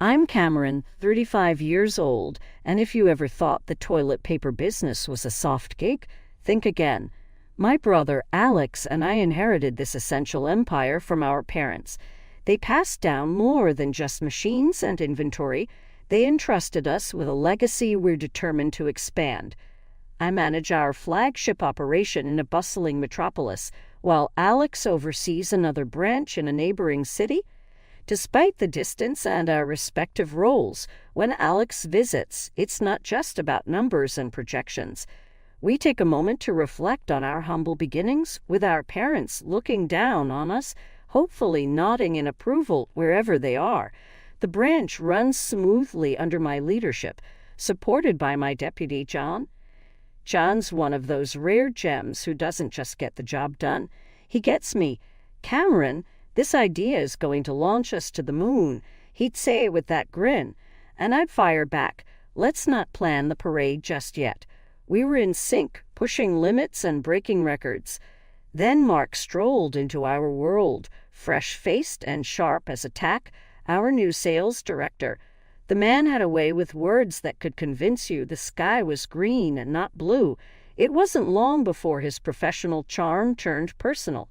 I'm Cameron, 35 years old, and if you ever thought the toilet paper business was a soft gig, think again. My brother Alex and I inherited this essential empire from our parents. They passed down more than just machines and inventory. They entrusted us with a legacy we're determined to expand. I manage our flagship operation in a bustling metropolis, while Alex oversees another branch in a neighboring city. Despite the distance and our respective roles, when Alex visits, it's not just about numbers and projections. We take a moment to reflect on our humble beginnings, with our parents looking down on us, hopefully nodding in approval wherever they are. The branch runs smoothly under my leadership, supported by my deputy, John. John's one of those rare gems who doesn't just get the job done. He gets me. Cameron, this idea is going to launch us to the moon, he'd say with that grin. And I'd fire back, let's not plan the parade just yet. We were in sync, pushing limits and breaking records. Then Mark strolled into our world, fresh-faced and sharp as a tack, our new sales director. The man had a way with words that could convince you the sky was green and not blue. It wasn't long before his professional charm turned personal.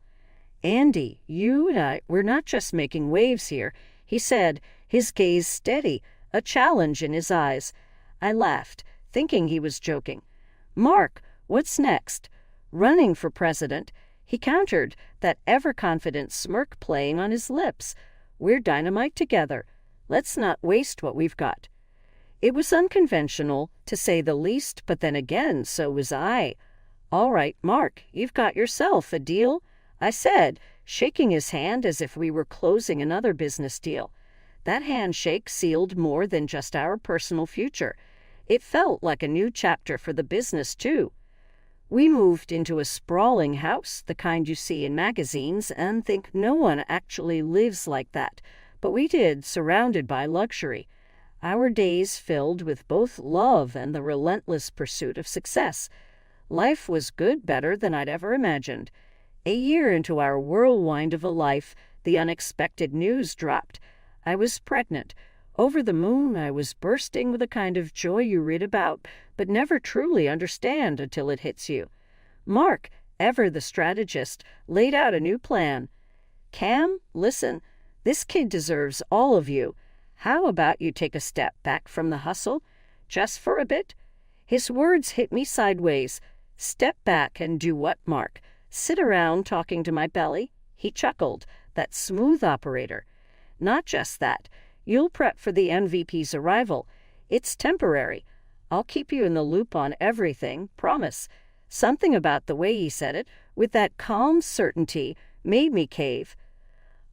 "Andy, you and I, we're not just making waves here," he said, his gaze steady, a challenge in his eyes. I laughed, thinking he was joking. "Mark, what's next?" "Running for president," he countered, that ever-confident smirk playing on his lips. "We're dynamite together. Let's not waste what we've got." It was unconventional, to say the least, but then again, so was I. "All right, Mark, you've got yourself a deal," I said, shaking his hand as if we were closing another business deal. That handshake sealed more than just our personal future. It felt like a new chapter for the business, too. We moved into a sprawling house, the kind you see in magazines, and think no one actually lives like that. But we did, surrounded by luxury. Our days filled with both love and the relentless pursuit of success. Life was good, better than I'd ever imagined. A year into our whirlwind of a life, the unexpected news dropped. I was pregnant. Over the moon, I was bursting with a kind of joy you read about, but never truly understand until it hits you. Mark, ever the strategist, laid out a new plan. "Cam, listen, this kid deserves all of you. How about you take a step back from the hustle, just for a bit?" His words hit me sideways. "Step back and do what, Mark? Sit around talking to my belly?" He chuckled, that smooth operator. "Not just that. You'll prep for the MVP's arrival. It's temporary. I'll keep you in the loop on everything, promise." Something about the way he said it, with that calm certainty, made me cave.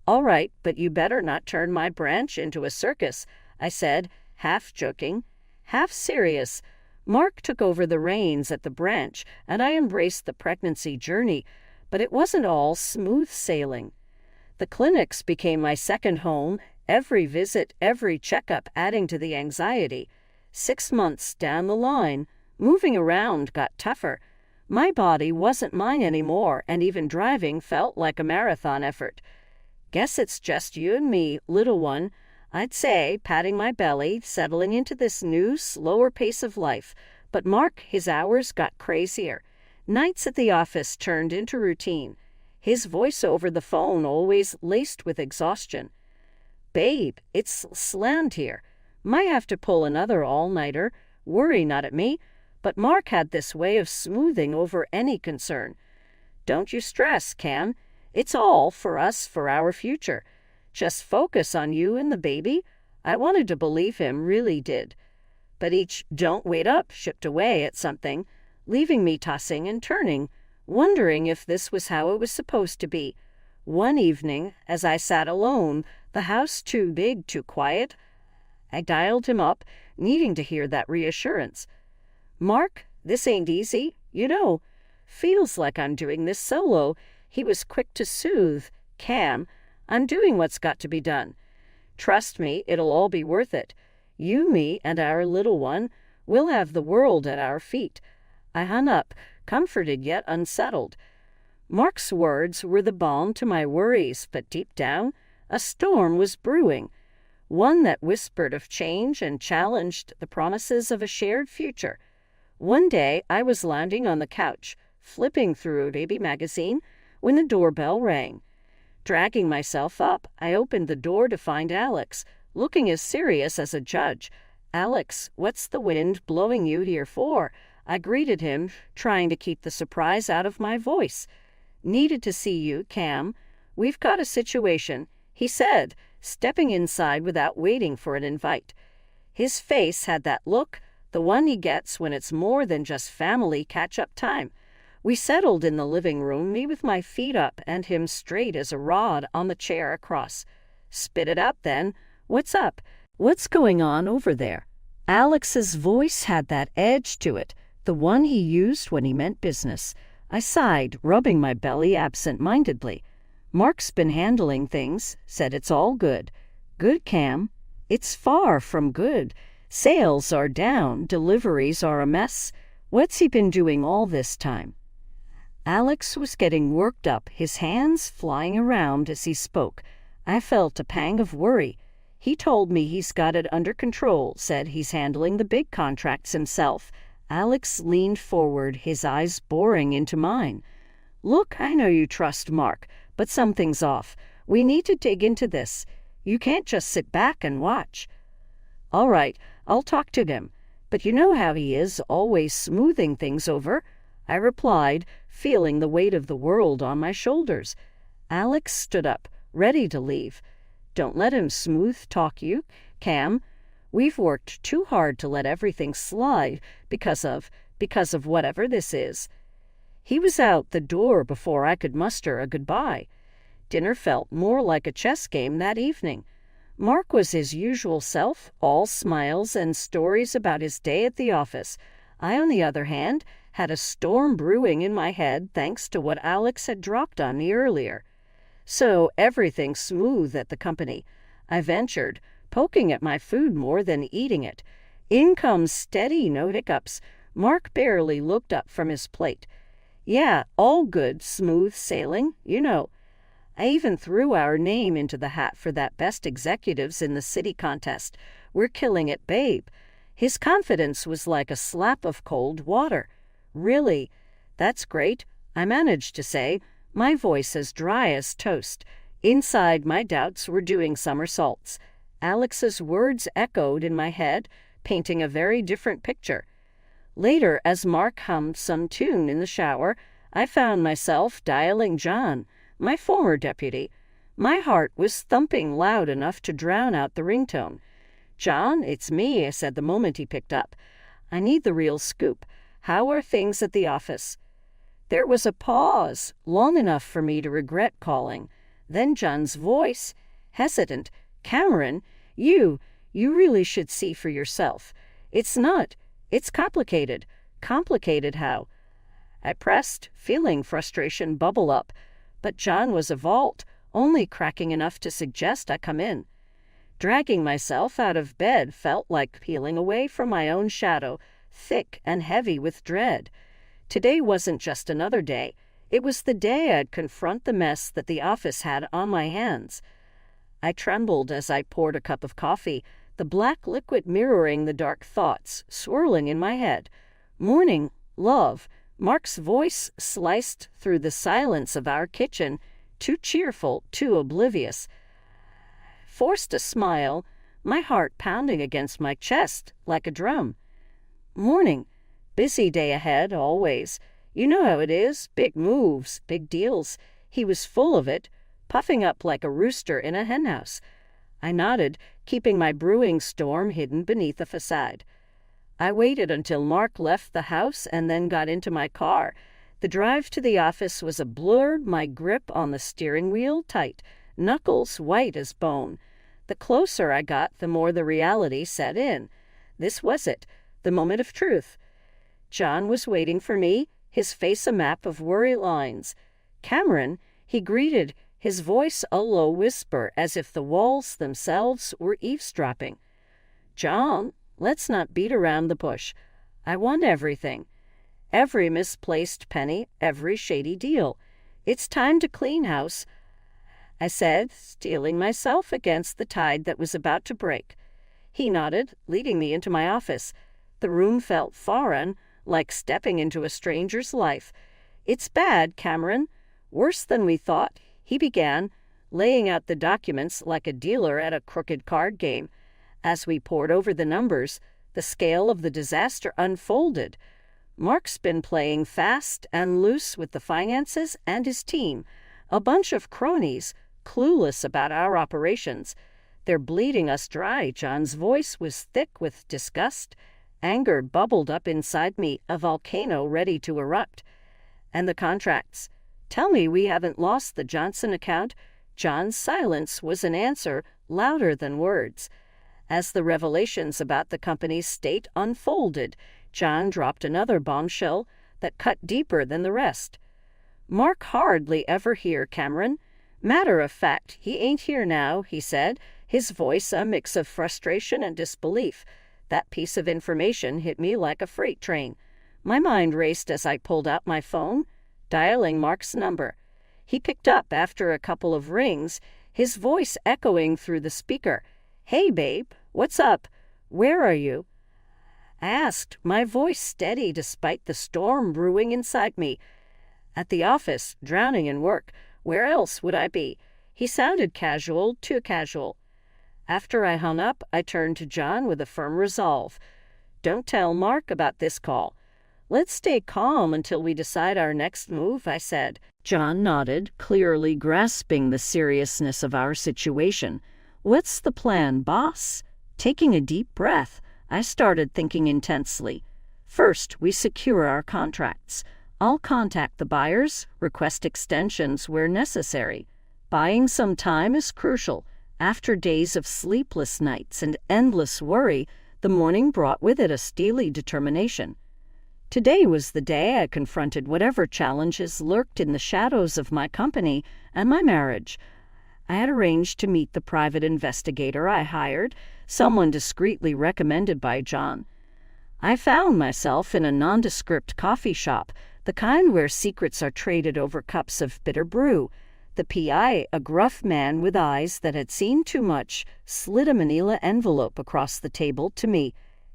"All right, but you better not turn my branch into a circus," I said, half joking, half serious. Mark took over the reins at the branch, and I embraced the pregnancy journey, but it wasn't all smooth sailing. The clinics became my second home, every visit, every checkup adding to the anxiety. 6 months down the line, moving around got tougher. My body wasn't mine anymore, and even driving felt like a marathon effort. "Guess it's just you and me, little one," I'd say, patting my belly, settling into this new, slower pace of life. But Mark, his hours got crazier. Nights at the office turned into routine. His voice over the phone always laced with exhaustion. "Babe, it's slammed here. Might have to pull another all-nighter. Worry not at me." But Mark had this way of smoothing over any concern. "Don't you stress, Cam. It's all for us, for our future. Just focus on you and the baby." I wanted to believe him, really did. But each "don't wait up" shipped away at something, leaving me tossing and turning, wondering if this was how it was supposed to be. One evening, as I sat alone, the house too big, too quiet, I dialed him up, needing to hear that reassurance. "Mark, this ain't easy, you know. Feels like I'm doing this solo." He was quick to soothe. "Cam, I'm doing what's got to be done. Trust me, it'll all be worth it. You, me, and our little one, we'll have the world at our feet." I hung up, comforted yet unsettled. Mark's words were the balm to my worries, but deep down, a storm was brewing. one that whispered of change and challenged the promises of a shared future. One day, I was lounging on the couch, flipping through a baby magazine, when the doorbell rang. Dragging myself up, I opened the door to find Alex, looking as serious as a judge. "Alex, what's the wind blowing you here for?" I greeted him, trying to keep the surprise out of my voice. "Needed to see you, Cam. We've got a situation," he said, stepping inside without waiting for an invite. His face had that look, the one he gets when it's more than just family catch-up time. We settled in the living room, me with my feet up and him straight as a rod on the chair across. "Spit it out then. What's up? What's going on over there?" Alex's voice had that edge to it, the one he used when he meant business. I sighed, rubbing my belly absent-mindedly. "Mark's been handling things, said it's all good." "Good, Cam?" "It's far from good. Sales are down, deliveries are a mess. What's he been doing all this time?" Alex was getting worked up, his hands flying around as he spoke. I felt a pang of worry. "He told me he's got it under control, said he's handling the big contracts himself." Alex leaned forward, his eyes boring into mine. "Look, I know you trust Mark, but something's off. We need to dig into this. You can't just sit back and watch." "All right, I'll talk to him. But you know how he is, always smoothing things over," I replied, feeling the weight of the world on my shoulders. Alex stood up, ready to leave. "Don't let him smooth talk you, Cam. We've worked too hard to let everything slide because of whatever this is." He was out the door before I could muster a goodbye. Dinner felt more like a chess game that evening. Mark was his usual self, all smiles and stories about his day at the office. I, on the other hand, had a storm brewing in my head thanks to what Alex had dropped on me earlier. "So everything smooth at the company," I ventured, poking at my food more than eating it. "Income steady, no hiccups." Mark barely looked up from his plate. "Yeah, all good, smooth sailing, you know. I even threw our name into the hat for that Best Executives in the City contest. We're killing it, babe." His confidence was like a slap of cold water. "Really? That's great," I managed to say, my voice as dry as toast. Inside, my doubts were doing somersaults. Alex's words echoed in my head, painting a very different picture. Later, as Mark hummed some tune in the shower, I found myself dialing John, my former deputy. My heart was thumping loud enough to drown out the ringtone. "John, it's me," I said the moment he picked up. "I need the real scoop. How are things at the office?" There was a pause, long enough for me to regret calling. Then John's voice, hesitant. "Cameron, you really should see for yourself. It's complicated." "Complicated how?" I pressed, feeling frustration bubble up. But John was a vault, only cracking enough to suggest I come in. Dragging myself out of bed felt like peeling away from my own shadow, thick and heavy with dread. Today wasn't just another day. It was the day I'd confront the mess that the office had on my hands. I trembled as I poured a cup of coffee, the black liquid mirroring the dark thoughts swirling in my head. "Morning, love." Mark's voice sliced through the silence of our kitchen, too cheerful, too oblivious. Forced a smile, my heart pounding against my chest like a drum. "Morning. Busy day ahead, always. You know how it is, big moves, big deals." He was full of it, puffing up like a rooster in a henhouse. I nodded, keeping my brewing storm hidden beneath a facade. I waited until Mark left the house and then got into my car. The drive to the office was a blur, my grip on the steering wheel tight, knuckles white as bone. The closer I got, the more the reality set in. This was it, the moment of truth. John was waiting for me, his face a map of worry lines. "Cameron," he greeted, his voice a low whisper, as if the walls themselves were eavesdropping. "John, let's not beat around the bush. I want everything. Every misplaced penny, every shady deal. It's time to clean house." I said, steeling myself against the tide that was about to break. He nodded, leading me into my office. The room felt foreign, like stepping into a stranger's life. "It's bad, Cameron. Worse than we thought," he began, laying out the documents like a dealer at a crooked card game. As we pored over the numbers, the scale of the disaster unfolded. Mark's been playing fast and loose with the finances and his team, a bunch of cronies, clueless about our operations. "They're bleeding us dry." John's voice was thick with disgust. Anger bubbled up inside me, a volcano ready to erupt. "And the contracts? Tell me we haven't lost the Johnson account." John's silence was an answer louder than words. As the revelations about the company's state unfolded, John dropped another bombshell that cut deeper than the rest. "Mark hardly ever here, Cameron. Matter of fact, he ain't here now," he said, his voice a mix of frustration and disbelief. That piece of information hit me like a freight train. My mind raced as I pulled out my phone, dialing Mark's number. He picked up after a couple of rings, his voice echoing through the speaker. "Hey, babe, what's up? Where are you?" I asked, my voice steady despite the storm brewing inside me. "At the office, drowning in work. Where else would I be?" He sounded casual, too casual. After I hung up, I turned to John with a firm resolve. "Don't tell Mark about this call. Let's stay calm until we decide our next move," I said. John nodded, clearly grasping the seriousness of our situation. "What's the plan, boss?" Taking a deep breath, I started thinking intensely. "First, we secure our contracts. I'll contact the buyers, request extensions where necessary. Buying some time is crucial. After days of sleepless nights and endless worry, the morning brought with it a steely determination. Today was the day I confronted whatever challenges lurked in the shadows of my company and my marriage. I had arranged to meet the private investigator I hired, someone discreetly recommended by John. I found myself in a nondescript coffee shop, the kind where secrets are traded over cups of bitter brew. The PI, a gruff man with eyes that had seen too much, slid a manila envelope across the table to me.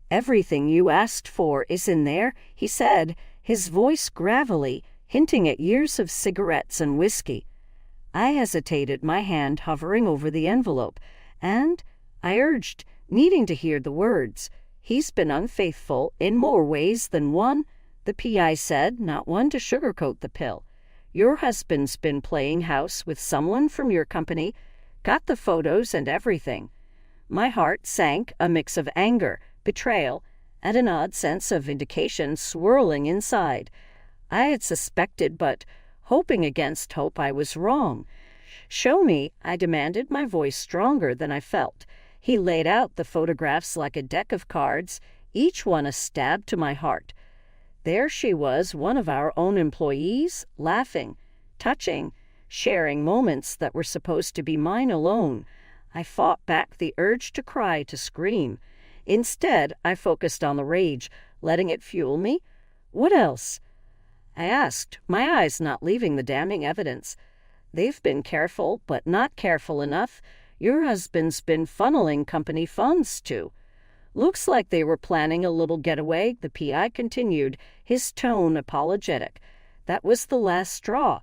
"Everything you asked for is in there," he said, his voice gravelly, hinting at years of cigarettes and whiskey. I hesitated, my hand hovering over the envelope, and I urged, needing to hear the words. "He's been unfaithful in more ways than one," the PI said, not one to sugarcoat the pill. "Your husband's been playing house with someone from your company, got the photos and everything." My heart sank, a mix of anger, betrayal, and an odd sense of vindication swirling inside. I had suspected, but hoping against hope I was wrong. "Show me," I demanded, my voice stronger than I felt. He laid out the photographs like a deck of cards, each one a stab to my heart. There she was, one of our own employees, laughing, touching, sharing moments that were supposed to be mine alone. I fought back the urge to cry, to scream. Instead, I focused on the rage, letting it fuel me. "What else?" I asked, my eyes not leaving the damning evidence. "They've been careful, but not careful enough. Your husband's been funneling company funds too. Looks like they were planning a little getaway," the PI continued, his tone apologetic. "That was the last straw.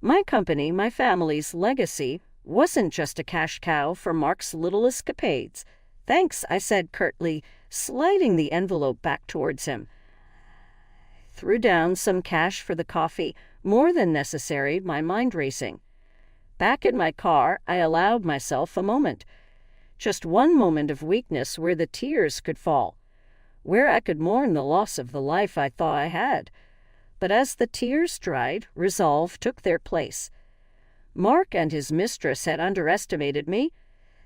My company, my family's legacy, wasn't just a cash cow for Mark's little escapades." "Thanks," I said curtly, sliding the envelope back towards him. Threw down some cash for the coffee, more than necessary, my mind racing. Back in my car, I allowed myself a moment. Just one moment of weakness where the tears could fall, where I could mourn the loss of the life I thought I had. But as the tears dried, resolve took their place. Mark and his mistress had underestimated me.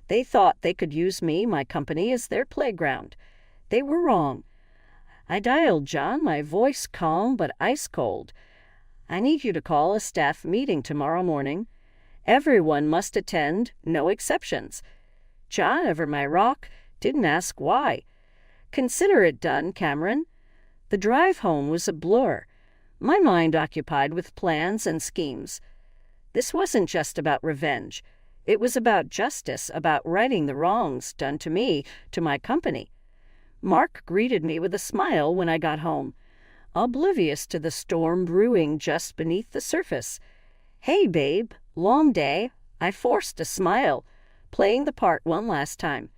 They thought they could use me, my company, as their playground. They were wrong. I dialed John, my voice calm but ice cold. "I need you to call a staff meeting tomorrow morning. Everyone must attend, no exceptions." John, ever my rock, didn't ask why. "Consider it done, Cameron." The drive home was a blur, my mind occupied with plans and schemes. This wasn't just about revenge. It was about justice, about righting the wrongs done to me, to my company. Mark greeted me with a smile when I got home, oblivious to the storm brewing just beneath the surface. "Hey, babe, long day." I forced a smile, playing the part one last time.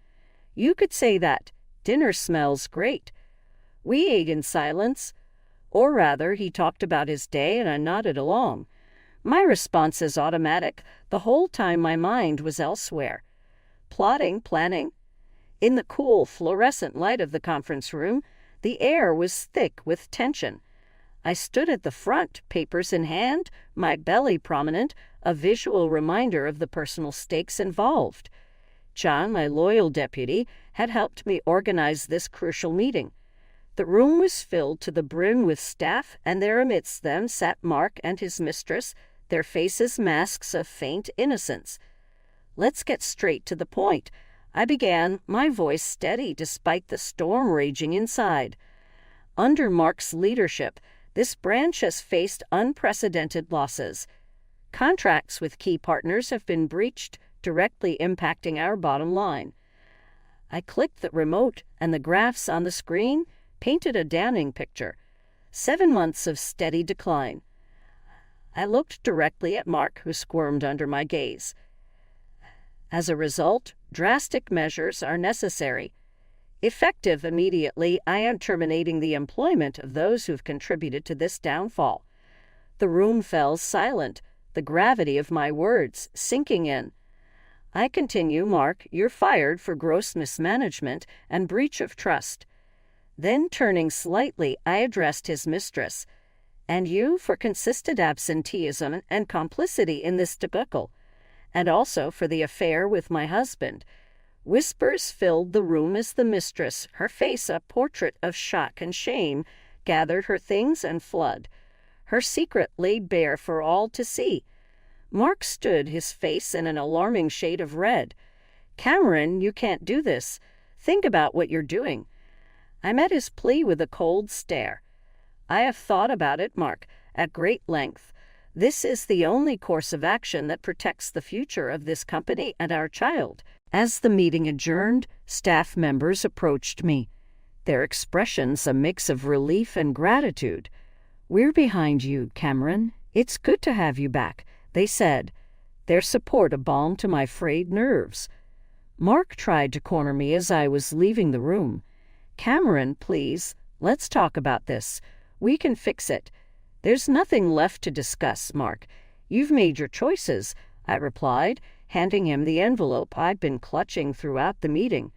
"You could say that. Dinner smells great." We ate in silence. Or rather, he talked about his day and I nodded along. My response is automatic. The whole time my mind was elsewhere. Plotting, planning. In the cool, fluorescent light of the conference room, the air was thick with tension. I stood at the front, papers in hand, my belly prominent, a visual reminder of the personal stakes involved. John, my loyal deputy, had helped me organize this crucial meeting. The room was filled to the brim with staff, and there amidst them sat Mark and his mistress, their faces masks of faint innocence. "Let's get straight to the point," I began, my voice steady despite the storm raging inside. Under Mark's leadership, this branch has faced unprecedented losses. Contracts with key partners have been breached, directly impacting our bottom line. I clicked the remote, and the graphs on the screen painted a damning picture. 7 months of steady decline. I looked directly at Mark, who squirmed under my gaze. As a result, drastic measures are necessary. Effective immediately, I am terminating the employment of those who've contributed to this downfall. The room fell silent, the gravity of my words sinking in. I continue, "Mark, you're fired for gross mismanagement and breach of trust." Then, turning slightly, I addressed his mistress. "And you for consistent absenteeism and complicity in this debacle, and also for the affair with my husband." Whispers filled the room as the mistress, her face a portrait of shock and shame, gathered her things and fled. Her secret laid bare for all to see. Mark stood, his face in an alarming shade of red. "Cameron, you can't do this. Think about what you're doing." I met his plea with a cold stare. "I have thought about it, Mark, at great length. This is the only course of action that protects the future of this company and our child." As the meeting adjourned, staff members approached me, their expressions a mix of relief and gratitude. "We're behind you, Cameron. It's good to have you back," they said, their support a balm to my frayed nerves. Mark tried to corner me as I was leaving the room. "Cameron, please, let's talk about this. We can fix it." "There's nothing left to discuss, Mark. You've made your choices," I replied, handing him the envelope I'd been clutching throughout the meeting.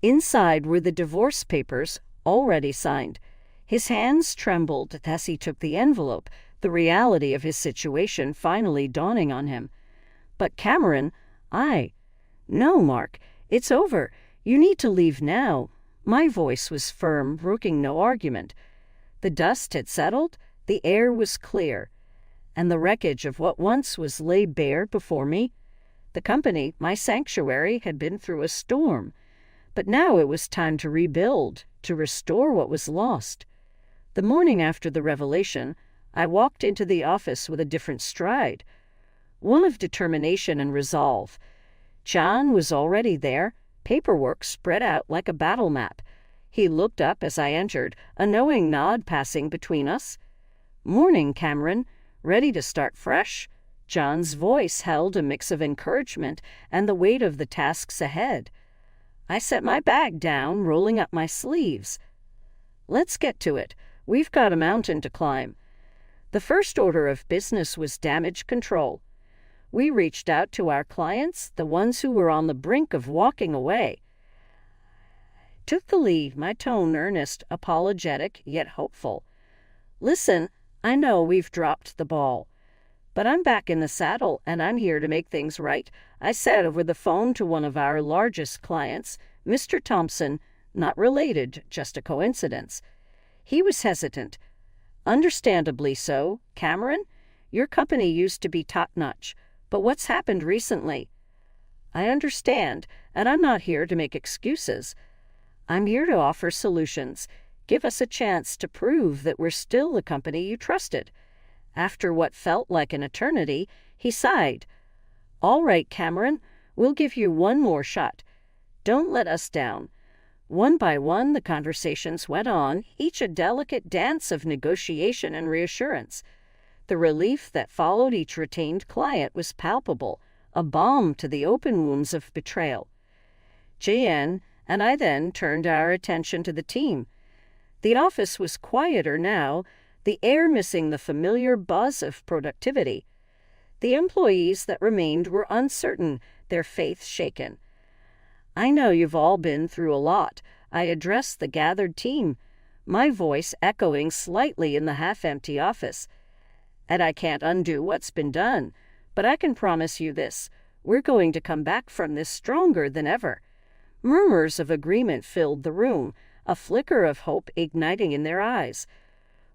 Inside were the divorce papers, already signed. His hands trembled as he took the envelope, the reality of his situation finally dawning on him. "But Cameron, No, Mark, it's over. You need to leave now." My voice was firm, brooking no argument. The dust had settled, the air was clear, and the wreckage of what once was laid bare before me. The company, my sanctuary, had been through a storm, but now it was time to rebuild, to restore what was lost. The morning after the revelation, I walked into the office with a different stride, one of determination and resolve. John was already there, paperwork spread out like a battle map. He looked up as I entered, a knowing nod passing between us. "Morning, Cameron. Ready to start fresh?" John's voice held a mix of encouragement and the weight of the tasks ahead. I set my bag down, rolling up my sleeves. "Let's get to it. We've got a mountain to climb." The first order of business was damage control. We reached out to our clients, the ones who were on the brink of walking away. Took the lead, my tone earnest, apologetic, yet hopeful. "Listen, I know we've dropped the ball, but I'm back in the saddle and I'm here to make things right," I said over the phone to one of our largest clients, Mr. Thompson, not related, just a coincidence. He was hesitant. "Understandably so, Cameron. Your company used to be top-notch, but what's happened recently?" "I understand, and I'm not here to make excuses. I'm here to offer solutions. Give us a chance to prove that we're still the company you trusted." After what felt like an eternity, He sighed. "All right, Cameron, we'll give you one more shot. Don't let us down." One by one, the conversations went on, each a delicate dance of negotiation and reassurance. The relief that followed each retained client was palpable, a balm to the open wounds of betrayal. Jan and I then turned our attention to the team. The office was quieter now, the air missing the familiar buzz of productivity. The employees that remained were uncertain, their faith shaken. "I know you've all been through a lot," I addressed the gathered team, my voice echoing slightly in the half-empty office. "And I can't undo what's been done, but I can promise you this, we're going to come back from this stronger than ever." Murmurs of agreement filled the room, a flicker of hope igniting in their eyes.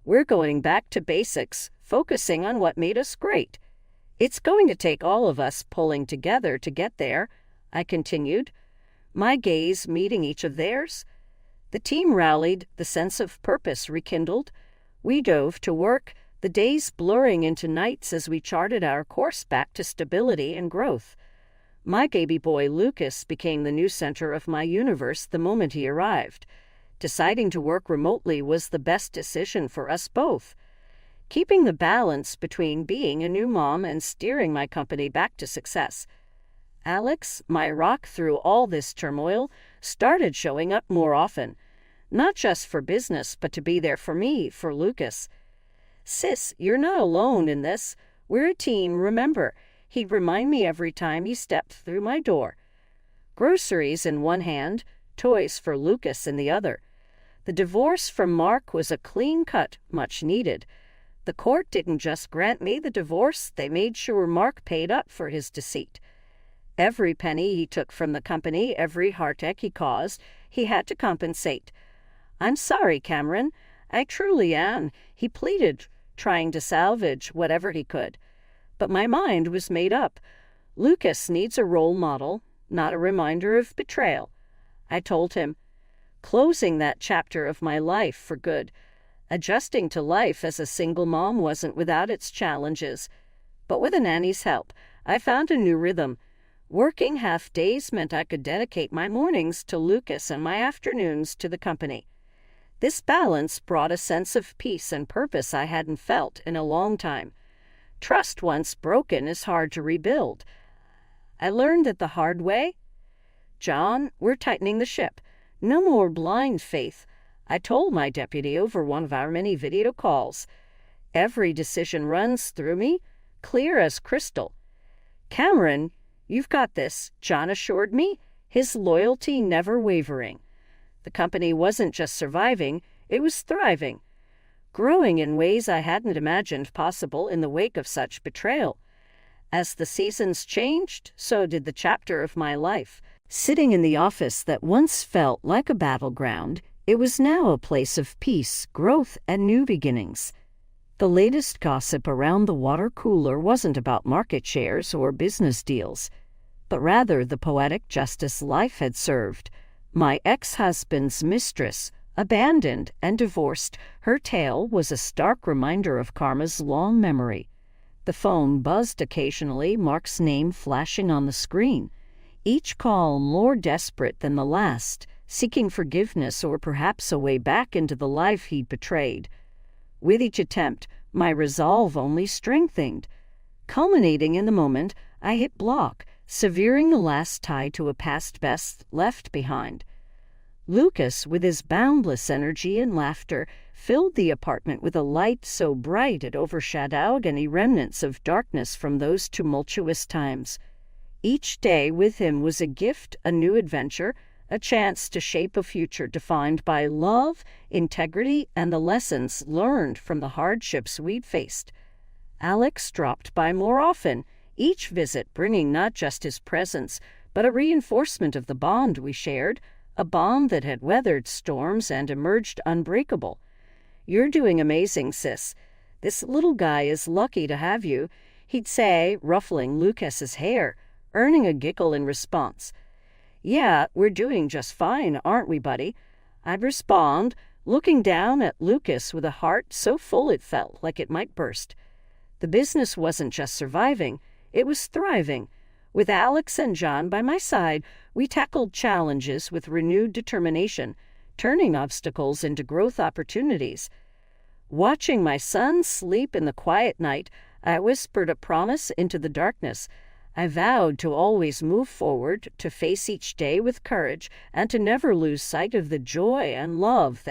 "We're going back to basics, focusing on what made us great. It's going to take all of us pulling together to get there," I continued, my gaze meeting each of theirs. The team rallied, the sense of purpose rekindled. We dove to work, the days blurring into nights as we charted our course back to stability and growth. My baby boy Lucas became the new center of my universe the moment he arrived. Deciding to work remotely was the best decision for us both. Keeping the balance between being a new mom and steering my company back to success. Alex, my rock through all this turmoil, started showing up more often. Not just for business, but to be there for me, for Lucas. "Sis, you're not alone in this. We're a team, remember," he'd remind me every time he stepped through my door. Groceries in one hand, toys for Lucas in the other. The divorce from Mark was a clean cut, much needed. The court didn't just grant me the divorce, they made sure Mark paid up for his deceit. Every penny he took from the company, every heartache he caused, he had to compensate. "I'm sorry, Cameron. I truly am," he pleaded, trying to salvage whatever he could. But my mind was made up. Lucas needs a role model, not a reminder of betrayal. I told him, closing that chapter of my life for good. Adjusting to life as a single mom wasn't without its challenges. But with a nanny's help, I found a new rhythm. Working half days meant I could dedicate my mornings to Lucas and my afternoons to the company. This balance brought a sense of peace and purpose I hadn't felt in a long time. Trust once broken is hard to rebuild. I learned it the hard way. "John, we're tightening the ship. No more blind faith," I told my deputy over one of our many video calls. "Every decision runs through me, clear as crystal." "Cameron, you've got this," John assured me, his loyalty never wavering. The company wasn't just surviving, it was thriving, growing in ways I hadn't imagined possible in the wake of such betrayal. As the seasons changed, so did the chapter of my life. Sitting in the office that once felt like a battleground, it was now a place of peace, growth, and new beginnings. The latest gossip around the water cooler wasn't about market shares or business deals, but rather the poetic justice life had served. My ex-husband's mistress, abandoned and divorced, her tale was a stark reminder of karma's long memory. The phone buzzed occasionally, Mark's name flashing on the screen, each call more desperate than the last, seeking forgiveness or perhaps a way back into the life he'd betrayed. With each attempt, my resolve only strengthened. Culminating in the moment, I hit block, severing the last tie to a past best left behind. Lucas, with his boundless energy and laughter, filled the apartment with a light so bright it overshadowed any remnants of darkness from those tumultuous times. Each day with him was a gift, a new adventure, a chance to shape a future defined by love, integrity, and the lessons learned from the hardships we'd faced. Alex dropped by more often, each visit bringing not just his presence, but a reinforcement of the bond we shared, a bond that had weathered storms and emerged unbreakable. "You're doing amazing, sis. This little guy is lucky to have you," he'd say, ruffling Lucas's hair, earning a giggle in response. "Yeah, we're doing just fine, aren't we, buddy?" I'd respond, looking down at Lucas with a heart so full it felt like it might burst. The business wasn't just surviving, It was thriving. With Alex and John by my side, we tackled challenges with renewed determination, turning obstacles into growth opportunities. Watching my son sleep in the quiet night, I whispered a promise into the darkness. I vowed to always move forward, to face each day with courage, and to never lose sight of the joy and love that